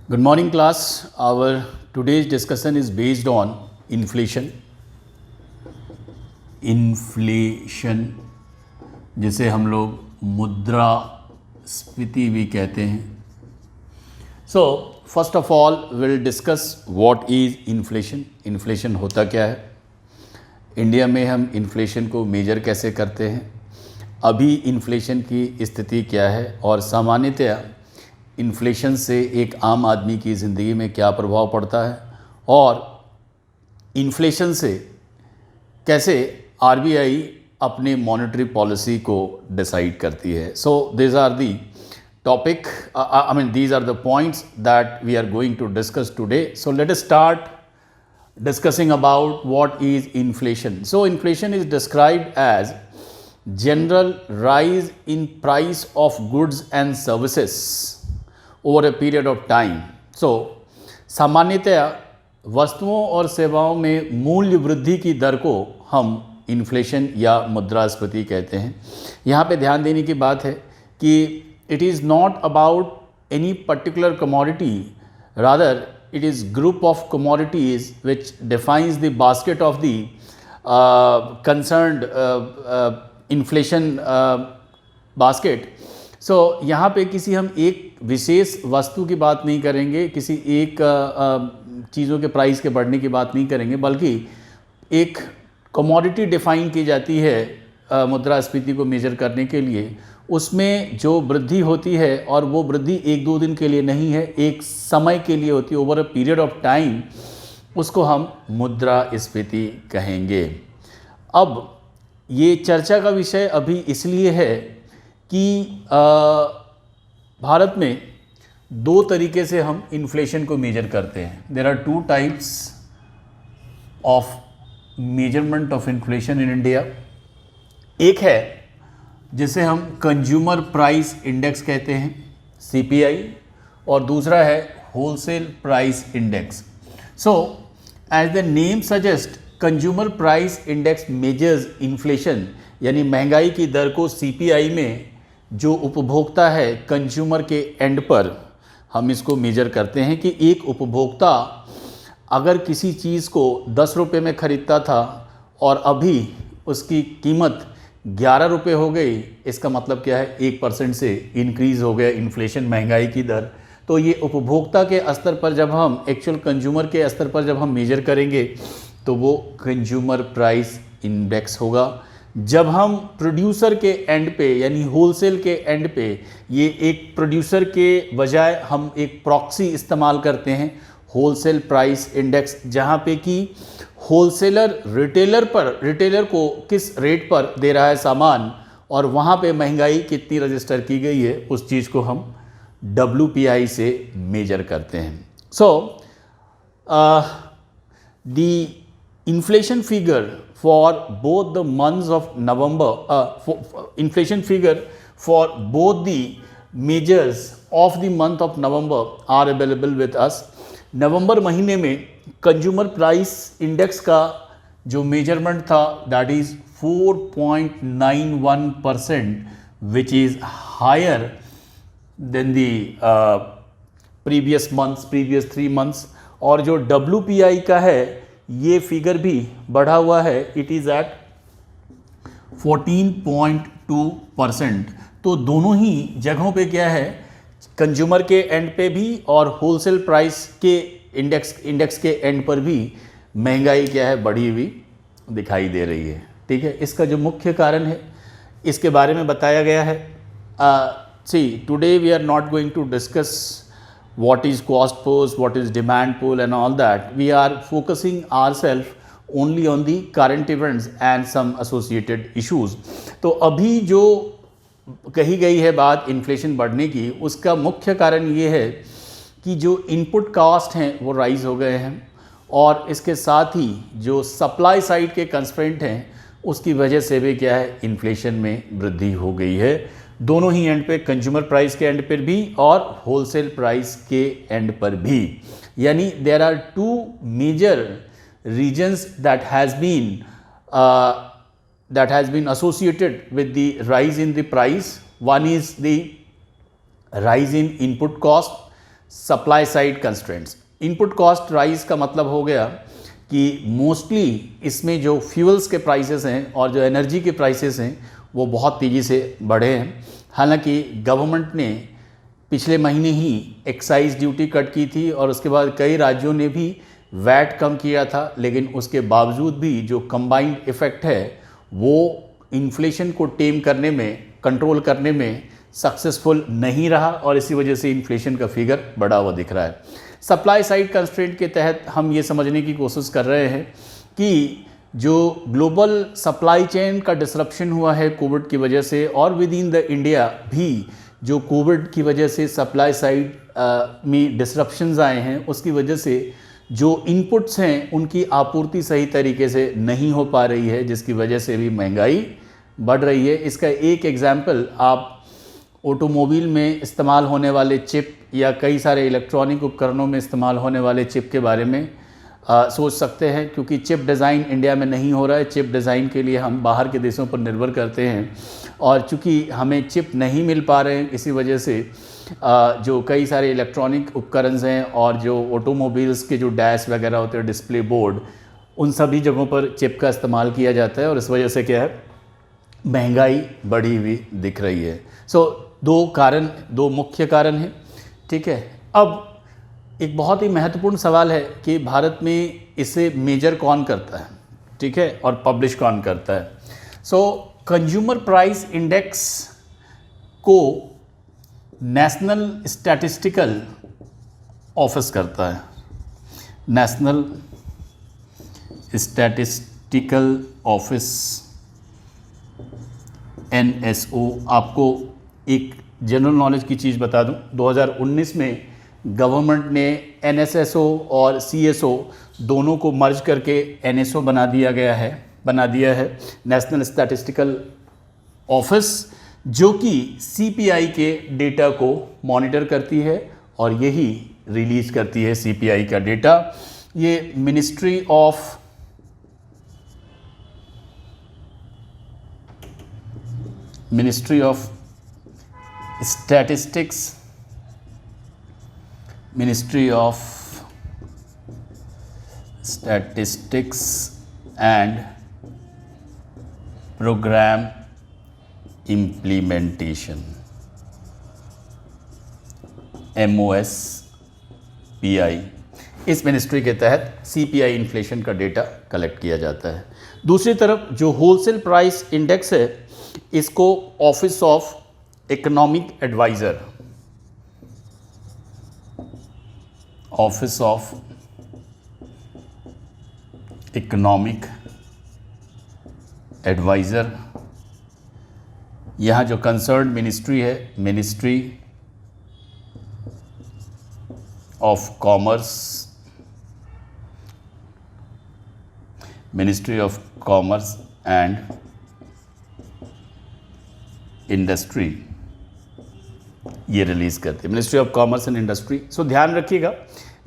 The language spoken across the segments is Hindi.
Good morning, class. Our today's discussion is based on inflation. Inflation जिसे हम लोग मुद्रास्फीति भी कहते हैं. So first of all, we'll discuss what is inflation. Inflation होता क्या है, इंडिया में हम इन्फ्लेशन को मेजर कैसे करते हैं, अभी इन्फ्लेशन की स्थिति क्या है और सामान्यतया इन्फ्लेशन से एक आम आदमी की ज़िंदगी में क्या प्रभाव पड़ता है और इन्फ्लेशन से कैसे आरबीआई अपने मॉनेटरी पॉलिसी को डिसाइड करती है. So this are the topic, I mean these are the points that we are going to discuss today. So let us start discussing about what is inflation. So inflation is described as general rise in price of goods and services over a period of time. So सामान्यतया वस्तुओं और सेवाओं में मूल्य वृद्धि की दर को हम इन्फ्लेशन या मुद्रास्फीति कहते हैं. यहाँ पे ध्यान देने की बात है कि it is not about any particular commodity, rather it is group of commodities which defines the basket of the concerned inflation basket. So यहाँ पे किसी हम एक विशेष वस्तु की बात नहीं करेंगे, किसी एक चीज़ों के प्राइस के बढ़ने की बात नहीं करेंगे, बल्कि एक कमोडिटी डिफाइन की जाती है मुद्रास्फीति को मेजर करने के लिए. उसमें जो वृद्धि होती है और वो वृद्धि एक दो दिन के लिए नहीं है, एक समय के लिए होती है, over a period of time, उसको हम मुद्रास्फीति कहेंगे. अब ये चर्चा का विषय अभी इसलिए है कि भारत में दो तरीके से हम इन्फ्लेशन को मेजर करते हैं. There are two types of measurement of inflation in India. एक है जिसे हम कंज्यूमर प्राइस इंडेक्स कहते हैं, CPI, और दूसरा है wholesale price index. So as the name suggest, consumer price index measures inflation, यानी महंगाई की दर को CPI में जो उपभोक्ता है कंज्यूमर के एंड पर हम इसको मेजर करते हैं कि एक उपभोक्ता अगर किसी चीज़ को 10 रुपये में ख़रीदता था और अभी उसकी कीमत 11 रुपये हो गई, इसका मतलब क्या है, 1% से इंक्रीज़ हो गया इन्फ्लेशन, महंगाई की दर. तो ये उपभोक्ता के स्तर पर जब हम एक्चुअल कंज्यूमर के स्तर पर जब हम मेजर करेंगे तो वो कंज्यूमर प्राइस इंडेक्स होगा. जब हम प्रोड्यूसर के एंड पे यानी होलसेल के एंड पे, ये एक प्रोड्यूसर के बजाय हम एक प्रॉक्सी इस्तेमाल करते हैं, होलसेल प्राइस इंडेक्स, जहाँ पे कि होलसेलर रिटेलर को किस रेट पर दे रहा है सामान और वहाँ पे महंगाई कितनी रजिस्टर की गई है, उस चीज़ को हम WPI से मेजर करते हैं. So the inflation figure for both the months of November, inflation figure for both the measures of the month of November are available with us. नवंबर महीने में कंज्यूमर प्राइस इंडेक्स का जो मेजरमेंट था, that is 4.91%, which is higher than the previous 3 months. और जो WPI का है, ये फिगर भी बढ़ा हुआ है, इट इज़ एट 14.2%. तो दोनों ही जगहों पे क्या है, कंज्यूमर के एंड पे भी और होलसेल प्राइस के इंडेक्स के एंड पर भी महंगाई क्या है, बढ़ी हुई दिखाई दे रही है. ठीक है, इसका जो मुख्य कारण है इसके बारे में बताया गया है. See today we are not going to discuss what is cost push, what is demand pull and all that. We are focusing ourselves only on the current events and some associated issues. तो अभी जो कही गई है बात इन्फ्लेशन बढ़ने की, उसका मुख्य कारण ये है कि जो इनपुट कॉस्ट हैं वो राइज हो गए हैं और इसके साथ ही जो सप्लाई साइड के कंस्ट्रेंट हैं उसकी वजह से भी क्या है, इन्फ्लेशन में वृद्धि हो गई है. दोनों ही एंड पे, कंज्यूमर प्राइस के एंड पर भी और होलसेल प्राइस के एंड पर भी. यानी there are two major reasons that has been associated with the rise in the price. One is the rise in input cost, supply side constraints. Input cost rise का मतलब हो गया कि मोस्टली इसमें जो फ्यूल्स के प्राइसेस हैं और जो एनर्जी के प्राइसेस हैं वो बहुत तेज़ी से बढ़े हैं। हालांकि गवर्नमेंट ने पिछले महीने ही एक्साइज ड्यूटी कट की थी और उसके बाद कई राज्यों ने भी वैट कम किया था, लेकिन उसके बावजूद भी जो कंबाइंड इफ़ेक्ट है वो इन्फ्लेशन को टेम करने में, कंट्रोल करने में सक्सेसफुल नहीं रहा और इसी वजह से इन्फ्लेशन का फिगर बढ़ा हुआ दिख रहा है। सप्लाई साइड कंस्ट्रेंट के तहत हम ये समझने की कोशिश कर रहे हैं कि जो ग्लोबल सप्लाई चेन का डिसरप्शन हुआ है कोविड की वजह से, और विद इन द इंडिया भी जो कोविड की वजह से सप्लाई साइड में डिसरप्शंस आए हैं, उसकी वजह से जो इनपुट्स हैं उनकी आपूर्ति सही तरीके से नहीं हो पा रही है, जिसकी वजह से भी महंगाई बढ़ रही है। इसका एक एग्जाम्पल आप ऑटोमोबाइल में इस्तेमाल होने वाले चिप या कई सारे इलेक्ट्रॉनिक उपकरणों में इस्तेमाल होने वाले चिप के बारे में सोच सकते हैं, क्योंकि चिप डिज़ाइन इंडिया में नहीं हो रहा है। चिप डिज़ाइन के लिए हम बाहर के देशों पर निर्भर करते हैं और चूँकि हमें चिप नहीं मिल पा रहे हैं, इसी वजह से जो कई सारे इलेक्ट्रॉनिक उपकरण हैं और जो ऑटोमोबाइल्स के जो डैश वगैरह होते हैं, डिस्प्ले बोर्ड, उन सभी जगहों पर चिप का इस्तेमाल किया जाता है और इस वजह से क्या है, महंगाई बढ़ी हुई दिख रही है। दो मुख्य कारण हैं। ठीक है, अब एक बहुत ही महत्वपूर्ण सवाल है कि भारत में इसे मेजर कौन करता है, ठीक है, और पब्लिश कौन करता है। कंज्यूमर प्राइस इंडेक्स को नेशनल स्टैटिस्टिकल ऑफिस करता है। National statistical office, NSO। आपको एक जनरल नॉलेज की चीज़ बता दूं, 2019 में गवर्नमेंट ने NSSO और CSO दोनों को मर्ज करके NSO बना दिया है, नेशनल स्टैटिस्टिकल ऑफिस, जो कि CPI के डेटा को मॉनिटर करती है और यही रिलीज करती है CPI का डेटा। ये ministry of statistics, ministry of statistics and programme implementation, MOSPI। इस मिनिस्ट्री के तहत CPI इन्फ्लेशन का डेटा कलेक्ट किया जाता है। दूसरी तरफ जो होलसेल प्राइस इंडेक्स है, इसको office of economic adviser, office of economic adviser, यहाँ जो कंसर्न मिनिस्ट्री है, ministry of commerce, ministry of commerce and industry, ये रिलीज़ करती है, ministry of commerce and industry. So ध्यान रखिएगा,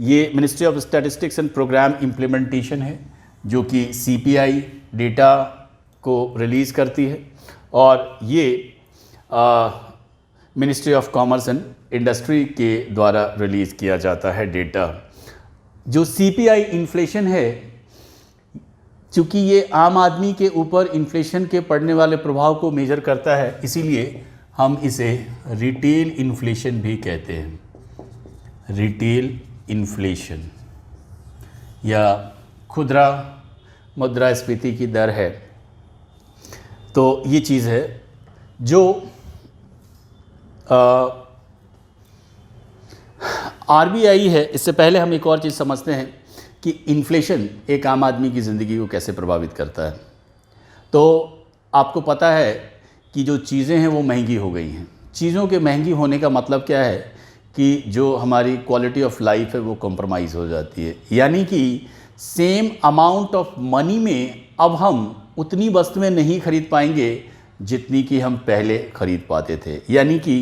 ये ministry of statistics and programme implementation है जो कि CPI डेटा को रिलीज़ करती है, और ये ministry of commerce and industry के द्वारा रिलीज़ किया जाता है डेटा। जो CPI इन्फ्लेशन है, चूँकि ये आम आदमी के ऊपर इन्फ्लेशन के पड़ने वाले प्रभाव को मेजर करता है, इसीलिए हम इसे रिटेल इन्फ्लेशन भी कहते हैं। रिटेल इन्फ्लेशन या खुदरा मुद्रास्फीति की दर है। तो ये चीज़ है जो RBI है। इससे पहले हम एक और चीज़ समझते हैं कि इन्फ्लेशन एक आम आदमी की ज़िंदगी को कैसे प्रभावित करता है। तो आपको पता है कि जो चीज़ें हैं वो महंगी हो गई हैं। चीज़ों के महंगी होने का मतलब क्या है कि जो हमारी क्वालिटी ऑफ लाइफ है वो कॉम्प्रोमाइज़ हो जाती है। यानी कि सेम अमाउंट ऑफ मनी में अब हम उतनी वस्तुएं नहीं खरीद पाएंगे जितनी कि हम पहले खरीद पाते थे। यानी कि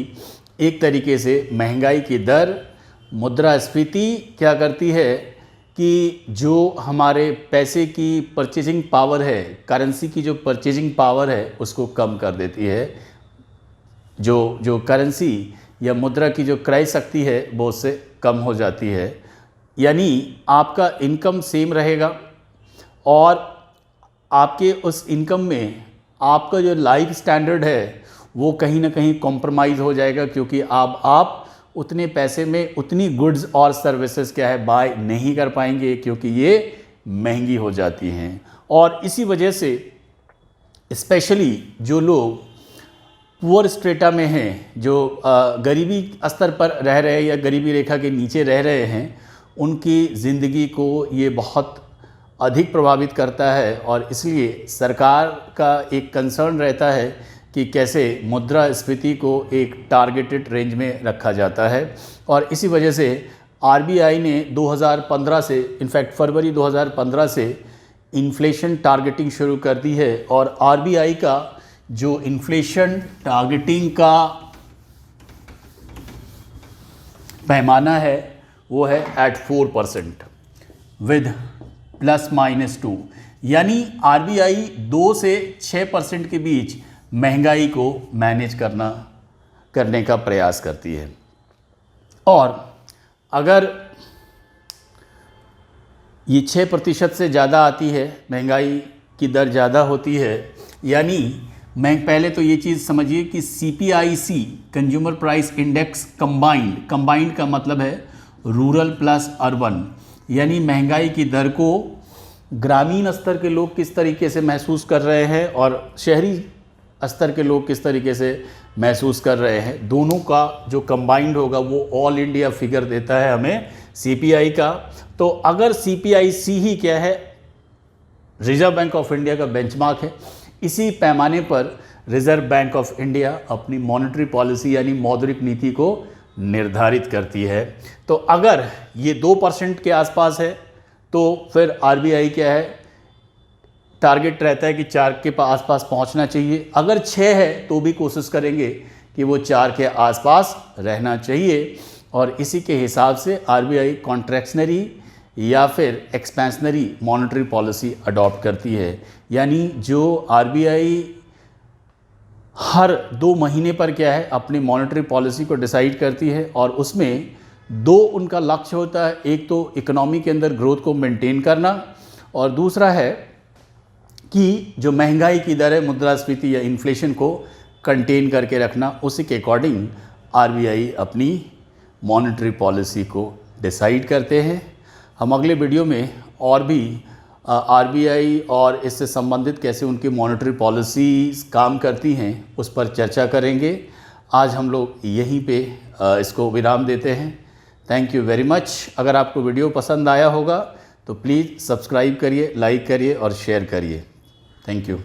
एक तरीके से महंगाई की दर, मुद्रास्फीति क्या करती है कि जो हमारे पैसे की परचेजिंग पावर है, करेंसी की जो परचेजिंग पावर है, उसको कम कर देती है। जो करेंसी या मुद्रा की जो क्रय शक्ति है वो उससे कम हो जाती है, यानी आपका इनकम सेम रहेगा और आपके उस इनकम में आपका जो लाइफ स्टैंडर्ड है वो कहीं ना कहीं कॉम्प्रोमाइज़ हो जाएगा, क्योंकि आप उतने पैसे में उतनी गुड्स और सर्विसेज क्या है बाय नहीं कर पाएंगे, क्योंकि ये महंगी हो जाती हैं। और इसी वजह से स्पेशली जो लोग पुअर स्ट्रेटा में हैं, जो गरीबी स्तर पर रह रहे हैं या गरीबी रेखा के नीचे रह रहे हैं, उनकी ज़िंदगी को ये बहुत अधिक प्रभावित करता है। और इसलिए सरकार का एक कंसर्न रहता है कि कैसे मुद्रास्फीति को एक टारगेटेड रेंज में रखा जाता है। और इसी वजह से आरबीआई ने 2015 से, इनफैक्ट फरवरी 2015 से इन्फ्लेशन टारगेटिंग शुरू कर दी है। और आरबीआई का जो इन्फ्लेशन टारगेटिंग का पैमाना है वो है एट 4% विद ±2, यानी आरबीआई 2 से 6% के बीच महंगाई को मैनेज करने का प्रयास करती है। और अगर ये 6% से ज़्यादा आती है, महंगाई की दर ज़्यादा होती है, यानी पहले तो ये चीज़ समझिए कि CPIC consumer price index combined का मतलब है रूरल प्लस अर्बन, यानी महंगाई की दर को ग्रामीण स्तर के लोग किस तरीके से महसूस कर रहे हैं और शहरी स्तर के लोग किस तरीके से महसूस कर रहे हैं, दोनों का जो कंबाइंड होगा वो ऑल इंडिया फिगर देता है हमें CPI का। तो अगर CPIC ही क्या है, रिजर्व बैंक ऑफ इंडिया का बेंचमार्क है, इसी पैमाने पर रिजर्व बैंक ऑफ इंडिया अपनी मॉनेटरी पॉलिसी यानी मौद्रिक नीति को निर्धारित करती है। तो अगर ये 2% के आसपास है तो फिर आरबीआई क्या है, टारगेट रहता है कि 4 के आसपास पहुंचना चाहिए। अगर 6 है तो भी कोशिश करेंगे कि वो 4 के आसपास रहना चाहिए। और इसी के हिसाब से आरबीआई कॉन्ट्रैक्शनरी या फिर एक्सपेंशनरी मॉनेटरी पॉलिसी अडॉप्ट करती है, यानी जो आरबीआई हर 2 महीने पर क्या है अपनी मॉनेटरी पॉलिसी को डिसाइड करती है। और उसमें 2 उनका लक्ष्य होता है, एक तो इकोनॉमी के अंदर ग्रोथ को मेंटेन करना और दूसरा है कि जो महंगाई की दर है, मुद्रास्फीति या इन्फ्लेशन को कंटेन करके रखना। उसी के अकॉर्डिंग आरबीआई अपनी मॉनेटरी पॉलिसी को डिसाइड करते हैं। हम अगले वीडियो में और भी आरबीआई और इससे संबंधित कैसे उनकी मॉनेटरी पॉलिसीज काम करती हैं उस पर चर्चा करेंगे। आज हम लोग यहीं पे इसको विराम देते हैं। Thank you very much. अगर आपको वीडियो पसंद आया होगा तो प्लीज़ सब्सक्राइब करिए, लाइक करिए और शेयर करिए। Thank you.